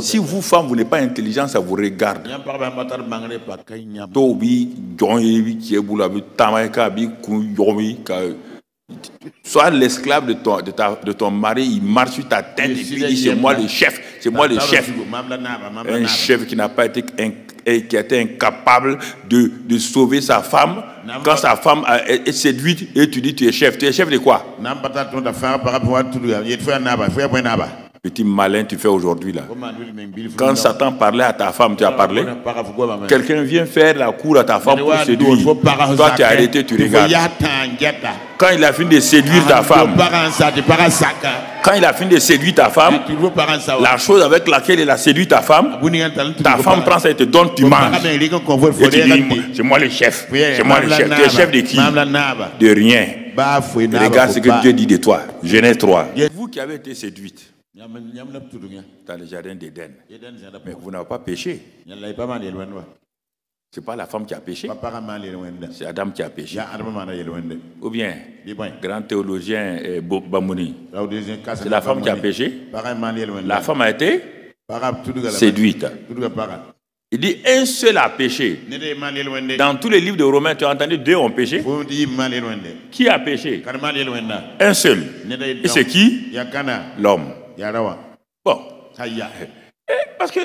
Si vous, femmes, vous n'êtes pas intelligent, ça vous regarde. Sois l'esclave de ton mari, il marche sur ta tête et puis il dit c'est moi le chef, c'est moi le chef. Un chef qui n'a pas été qui a été incapable de sauver sa femme. Quand sa femme est séduite et tu dis tu es chef de quoi? Petit malin tu fais aujourd'hui là. Quand Satan parlait à ta femme, tu as parlé. Quelqu'un vient faire la cour à ta femme pour séduire. Toi tu as arrêté, tu regardes. Quand il a fini de séduire ta femme, la chose avec laquelle il a séduit ta femme prend ça et te donne, tu manges. Et tu dis, c'est moi le chef. C'est moi le chef. Tu es chef de qui? De rien. Regarde ce que Dieu dit de toi. Genèse 3. Vous qui avez été séduite dans le jardin d'Éden, mais vous n'avez pas péché. C'est pas la femme qui a péché, c'est Adam qui a péché. Ou bien, grand théologien Bamouni, c'est la femme qui a péché. La femme a été séduite. Il dit un seul a péché. Dans tous les livres de Romains, tu as entendu deux ont péché. Qui a péché? Un seul. Et c'est qui? L'homme. Bon. Parce que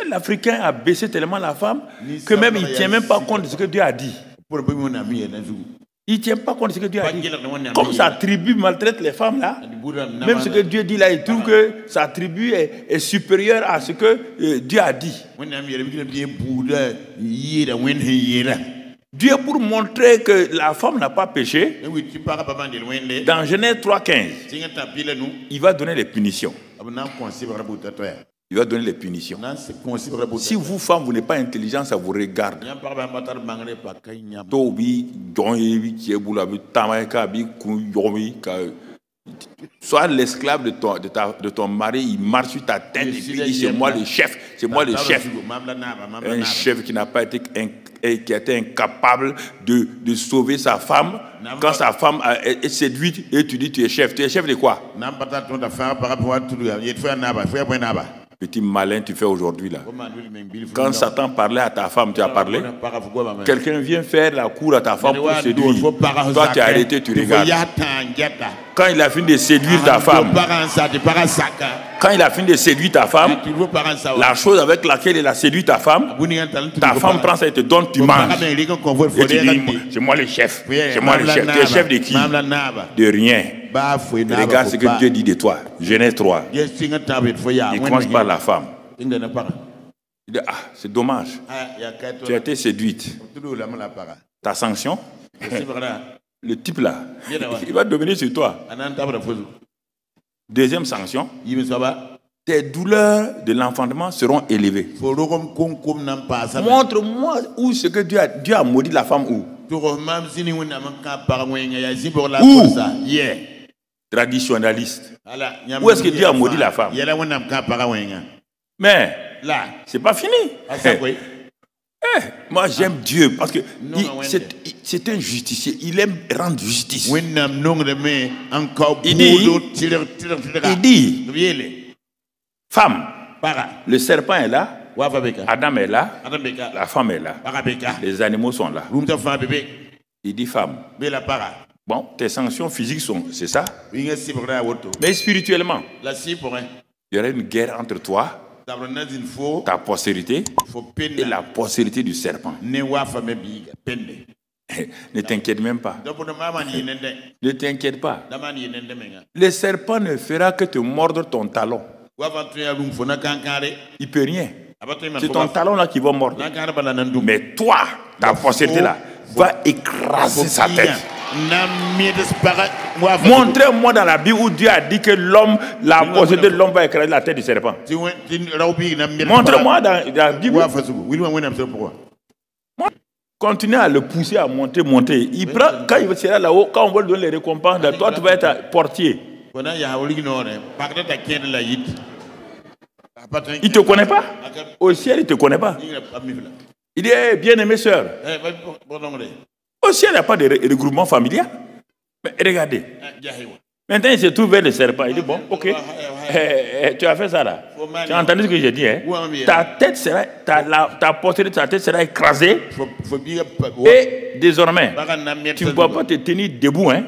l'Africain a baissé tellement la femme que même il ne tient même pas compte de ce que Dieu a dit. Il ne tient pas compte de ce que Dieu a dit. Comme sa tribu maltraite les femmes là, même ce que Dieu dit là, il trouve que sa tribu est supérieure à ce que Dieu a dit. Dieu, pour montrer que la femme n'a pas péché, dans Genèse 3,15, il va donner les punitions. Il va donner les punitions. Si vous, femmes, vous n'êtes pas intelligent, ça vous regarde. Sois l'esclave de ton mari, il marche sur ta tête et puis il dit c'est moi le chef, c'est moi le chef. Un chef qui n'a pas été qui a été incapable de sauver sa femme. Quand sa femme est séduite et tu dis tu es chef de quoi? Petit malin tu fais aujourd'hui là. Quand Satan parlait à ta femme, tu as parlé. Quelqu'un vient faire la cour à ta femme pour séduire. Toi tu as arrêté, tu regardes. Quand il a fini de séduire ta femme, la chose avec laquelle il a séduit ta femme prend ça et te donne, tu manges. Et tu dis, c'est moi le chef. C'est moi le chef. Tu es chef de qui? De rien. Regarde ce que Dieu dit de toi. Genèse 3. Il commence par la femme. Il dit, ah, c'est dommage. Tu as été séduite. Ta sanction? Le type là, il va dominer sur toi. Deuxième sanction, tes douleurs de l'enfantement seront élevées. Montre-moi où ce que Dieu a maudit la femme où. Traditionnaliste. Où est-ce que Dieu a maudit la femme? Mais là, c'est pas fini. Moi j'aime Dieu parce que c'est un justicier, il aime rendre justice. Il dit femme, le serpent est là, Adam est là, la femme est là, les animaux sont là. Il dit femme, bon, tes sanctions physiques sont, c'est ça, mais spirituellement il y aurait une guerre entre toi, ta postérité et la postérité du serpent. Ne t'inquiète même pas. Ne t'inquiète pas. Le serpent ne fera que te mordre ton talon. Il ne peut rien. C'est ton talon là qui va mordre. Mais toi, ta postérité là, va écraser sa tête. Montrez-moi dans la Bible où Dieu a dit que l'homme, la postérité de l'homme va écraser la tête du serpent. Montrez-moi dans la Bible. Continuez à le pousser à monter. Il prend, quand il sera là-haut, quand on va lui donner les récompenses, toi tu vas être portier. Il ne te connaît pas. Au ciel, il ne te connaît pas. Il dit, hey, bien-aimée sœur. Au ciel, il n'y a pas de regroupement familial. Mais regardez. Maintenant, il se trouve vers le serpent. Il dit, bon, ok. Tu as fait ça là. Tu as entendu ce que j'ai dit, hein? Ta tête sera, ta postérité de ta tête sera écrasée. Et désormais, tu ne pourras pas te tenir debout, hein?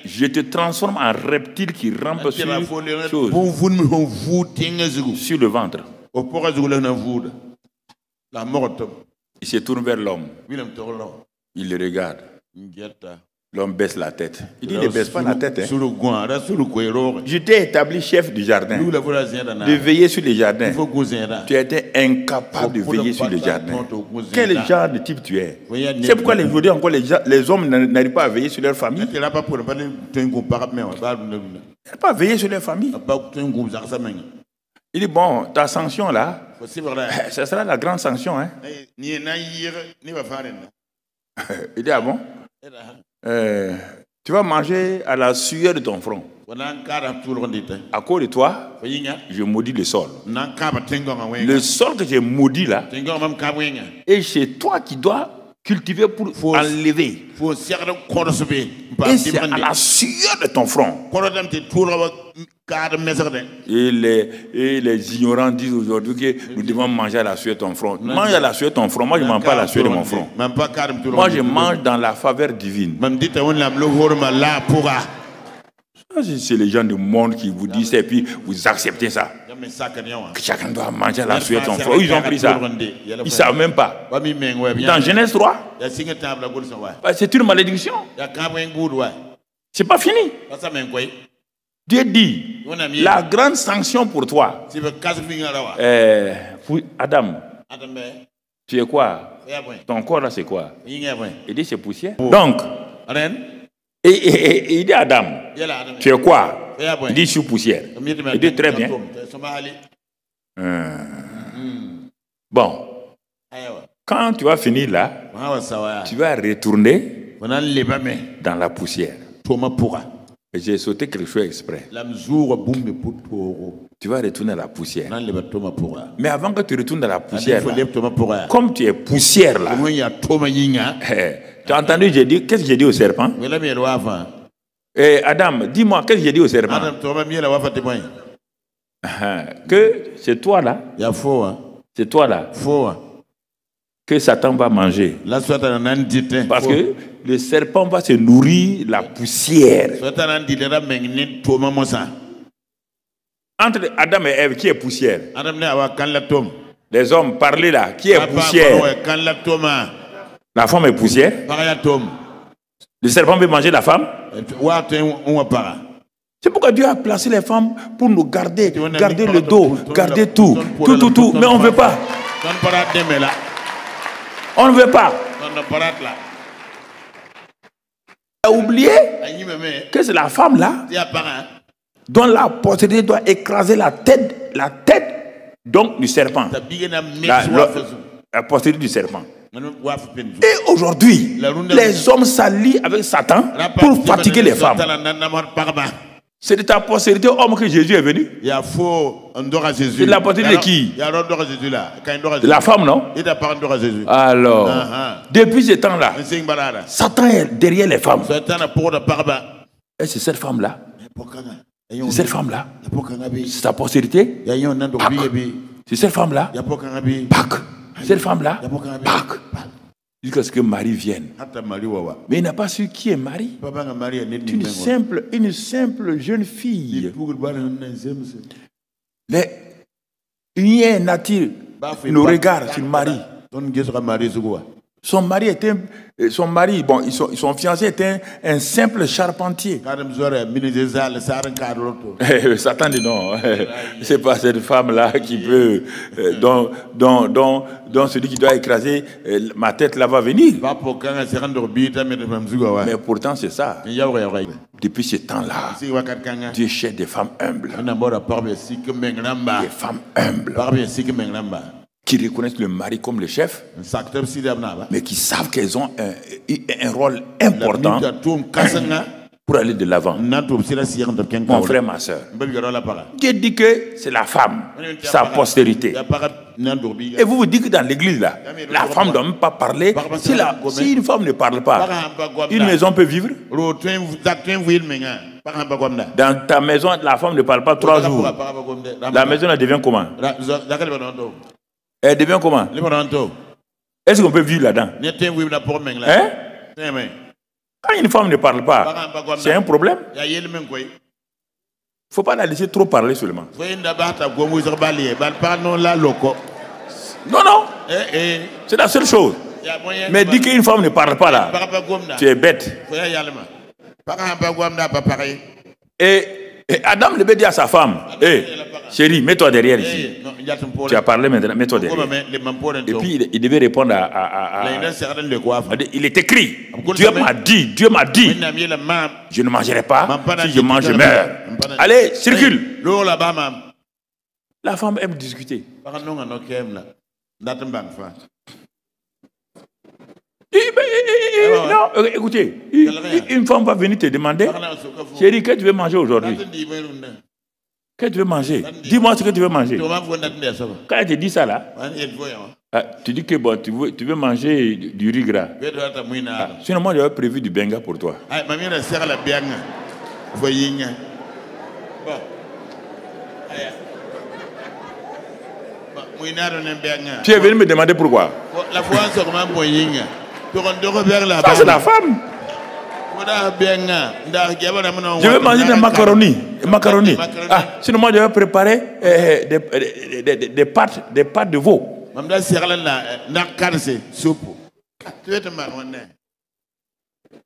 Je te transforme en reptile qui rampe sur le ventre. Il se tourne vers l'homme. Il le regarde. L'homme baisse la tête. Il dit, ne baisse pas la tête. Hein. Je t'ai établi chef du jardin, de veiller sur les jardins. Tu étais incapable de veiller sur les jardins. Quel genre de type tu es? C'est pourquoi aujourd'hui encore les hommes n'arrivent pas à veiller sur leur famille. Ils n'arrivent pas à veiller sur leur famille. Il dit, bon, ta sanction là, ce sera la grande sanction. Hein. Il dit, ah bon? Tu vas manger à la sueur de ton front. À cause de toi, je maudis le sol. Le sol que j'ai maudit là, et c'est toi qui dois cultiver pour enlever. Et c'est à la sueur de ton front. Et les ignorants disent aujourd'hui que nous devons manger à la sueur de ton front. Mange à la sueur de ton front. Moi, je ne mange pas à la sueur de mon front. Moi, je mange dans la faveur divine. C'est les gens du monde qui vous disent ça et puis vous acceptez ça. Que chacun doit manger à la sueur de son front. Ils ont pris ça. Ils ne savent même pas. Dans Genèse 3, c'est une malédiction. C'est pas fini. Dieu dit, la grande sanction pour toi, Adam, tu es quoi? Ton corps là c'est quoi? Il dit c'est poussière. Donc, et il dit à Adam, tu es quoi? Il dit je suis poussière. Il dit très bien. Bon, quand tu vas finir là, tu vas retourner dans la poussière. J'ai sauté quelque chose exprès. Tu vas retourner à la poussière. Mais avant que tu retournes dans la poussière, là, comme tu es poussière là, tu as entendu, j'ai dit, qu'est-ce que j'ai dit au serpent? Adam, dis-moi, qu'est-ce que j'ai dit au serpent? Que c'est toi là, c'est toi là, que Satan va manger. Parce que le serpent va se nourrir la poussière. Entre Adam et Ève, qui est poussière? Les hommes, parlez là, qui est poussière? La femme est poussière. Le serpent veut manger la femme. C'est pourquoi Dieu a placé les femmes pour nous garder, garder le dos, garder tout. Mais on ne veut pas. On ne veut pas. Tu as oublié que c'est la femme là dont la postérité doit écraser la tête donc du serpent. La postérité du serpent. Et aujourd'hui, les hommes s'allient avec Satan pour fatiguer les femmes. C'est de ta postérité homme que Jésus est venu. C'est de la postérité de qui? De la femme, non? Alors, depuis ce temps-là, Satan est derrière les femmes. Et c'est cette femme-là. C'est cette femme-là. C'est ta postérité. C'est cette femme-là. Pâques. Cette femme-là. Pâques. Jusqu'à ce que Marie vienne. Mais il n'a pas su qui est Marie. Une simple jeune fille. Une nature nous regarde sur Marie. Son mari, bon, son fiancé était un simple charpentier. Satan dit non, c'est pas cette femme-là qui peut, dont celui qui doit écraser ma tête là va venir. Mais pourtant c'est ça. Depuis ce temps-là, Dieu cherche des femmes humbles. Des femmes humbles. Qui reconnaissent le mari comme le chef, mais qui savent qu'elles ont un rôle important pour aller de l'avant. Mon frère, ma soeur, Dieu dit que c'est la femme, sa postérité. Et vous vous dites que dans l'église, là, la femme ne doit même pas parler. Si une femme ne parle pas, une maison peut vivre. Dans ta maison, la femme ne parle pas 3 jours. La maison, elle devient comment? Elle devient comment? Est-ce qu'on peut vivre là-dedans? Hein? Quand une femme ne parle pas, c'est un problème. Il ne faut pas la laisser trop parler seulement. Non, non. C'est la seule chose. Mais dis qu'une femme ne parle pas là, tu es bête. Et Adam devait dire à sa femme, chérie, mets-toi derrière ici. Tu as parlé maintenant, mets-toi derrière. Et puis il devait répondre il est écrit, Dieu m'a dit, je ne mangerai pas, si je mange, je meurs. Allez, circule. La femme aime discuter. Non, écoutez, une femme va venir te demander, chérie, qu'est-ce que tu veux manger aujourd'hui? Qu'est-ce que tu veux manger? Dis-moi ce que tu veux manger. Quand elle te dit ça là, tu dis que bon, tu veux manger du riz gras. Sinon, moi j'avais prévu du benga pour toi. Tu es venu me demander pourquoi? Ça c'est la femme. Je vais manger des macaronis. Sinon moi je vais préparer des pâtes de veau.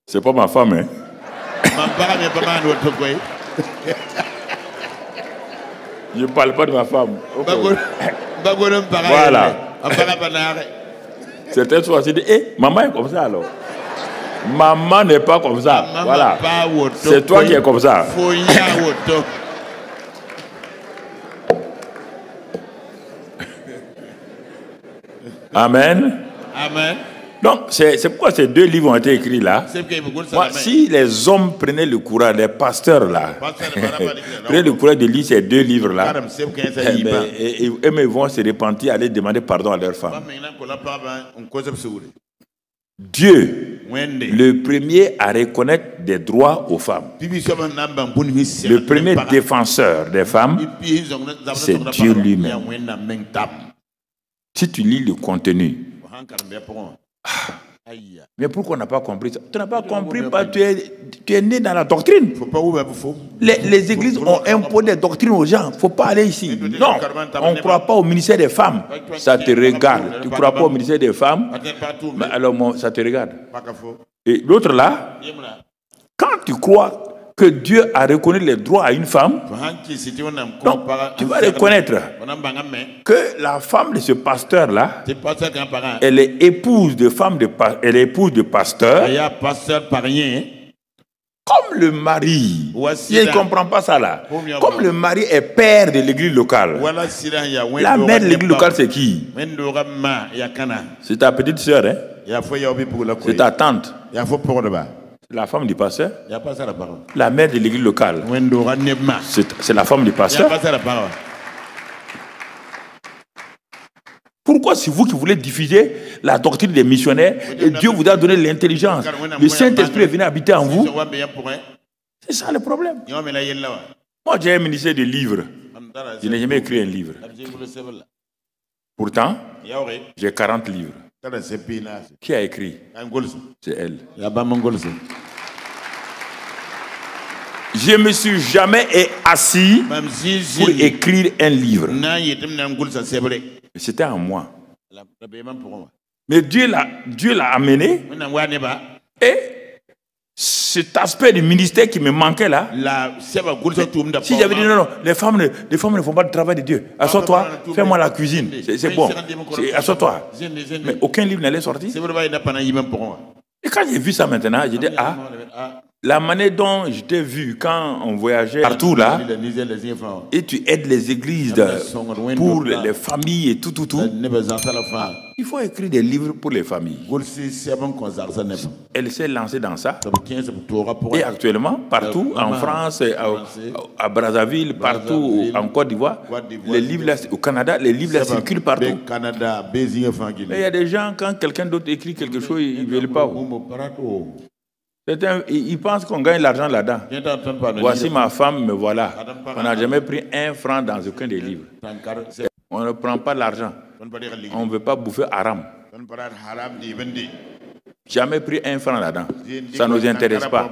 C'est pas ma femme, hein? Je ne parle pas de ma femme. Okay. Voilà. Certaines fois, c'est dit, maman est comme ça alors. Maman n'est pas comme ça. Voilà. C'est toi qui es comme ça. Amen. Amen. Donc, c'est pourquoi ces 2 livres ont été écrits là. Moi, si les hommes prenaient le courage, les pasteurs là, prenaient le courage de lire ces 2 livres là, ils vont se repentir, aller demander pardon à leur femme. Dieu, le premier à reconnaître des droits aux femmes, le premier défenseur des femmes, c'est Dieu lui-même. Si tu lis le contenu, mais pourquoi on n'a pas compris ça? Tu n'as pas compris parce que tu es né dans la doctrine. Les églises ont imposé des doctrines aux gens. Il ne faut pas aller ici. Non, on ne croit pas au ministère des femmes. Ça te regarde. Tu ne crois pas au ministère des femmes, mais alors ça te regarde. Et l'autre là, quand tu crois que Dieu a reconnu les droits à une femme, donc, tu vas reconnaître que la femme de ce pasteur-là, elle est épouse de pasteur, comme le mari. Je ne comprends pas ça là. Comme le mari est père de l'église locale. La mère de l'église locale, c'est qui? C'est ta petite sœur, hein? C'est ta tante. La femme du pasteur, la mère de l'église locale, c'est la femme du pasteur. Pourquoi c'est vous qui voulez diffuser la doctrine des missionnaires et Dieu vous a donné l'intelligence, le Saint-Esprit est venu habiter en vous? C'est ça le problème. Moi j'ai un ministère de livres, je n'ai jamais écrit un livre. Pourtant, j'ai 40 livres. Qui a écrit? C'est elle. Je ne me suis jamais assis pour écrire un livre. C'était en moi. Mais Dieu l'a amené. Et cet aspect du ministère qui me manquait là, si j'avais dit non, les femmes ne font pas le travail de Dieu. Assois-toi, fais-moi la cuisine. C'est bon. Assois-toi. Mais aucun livre n'allait sortir. Et quand j'ai vu ça maintenant, j'ai dit, la manière dont je t'ai vu quand on voyageait partout là, et tu aides les églises pour les familles et tout. Il faut écrire des livres pour les familles. Elle s'est lancée dans ça. Et actuellement, partout, en France, à Brazzaville, partout en Côte d'Ivoire, les livres là, au Canada, les livres là circulent partout. Mais il y a des gens, quand quelqu'un d'autre écrit quelque chose, ils ne veulent pas. Ils pensent qu'on gagne l'argent là-dedans. Voici ma femme, me voilà. On n'a jamais pris 1 franc dans aucun des livres. On ne prend pas l'argent. On ne veut pas bouffer haram. Jamais pris 1 franc là-dedans. Ça ne nous intéresse pas.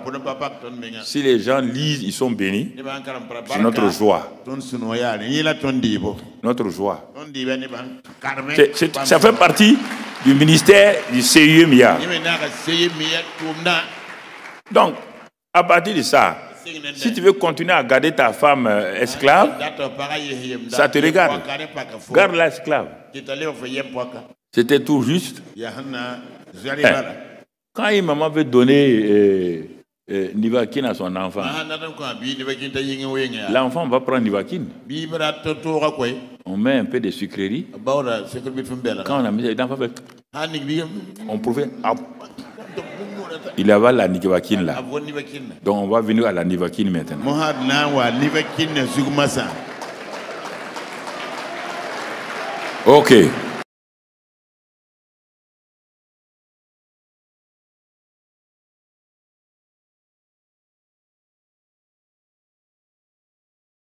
Si les gens lisent, ils sont bénis. C'est notre joie. Notre joie. Ça fait partie du ministère du CIEMIA. Donc, à partir de ça, si tu veux continuer à garder ta femme esclave, ça te regarde. Garde l'esclave. C'était tout juste. Quand une maman veut donner Nivaquine à son enfant, l'enfant va prendre Nivaquine. On met un peu de sucrerie. Quand on a mis l'enfant fait, on pouvait. Il avale la Nivaquine là. Donc on va venir à la Nivaquine maintenant. Ok.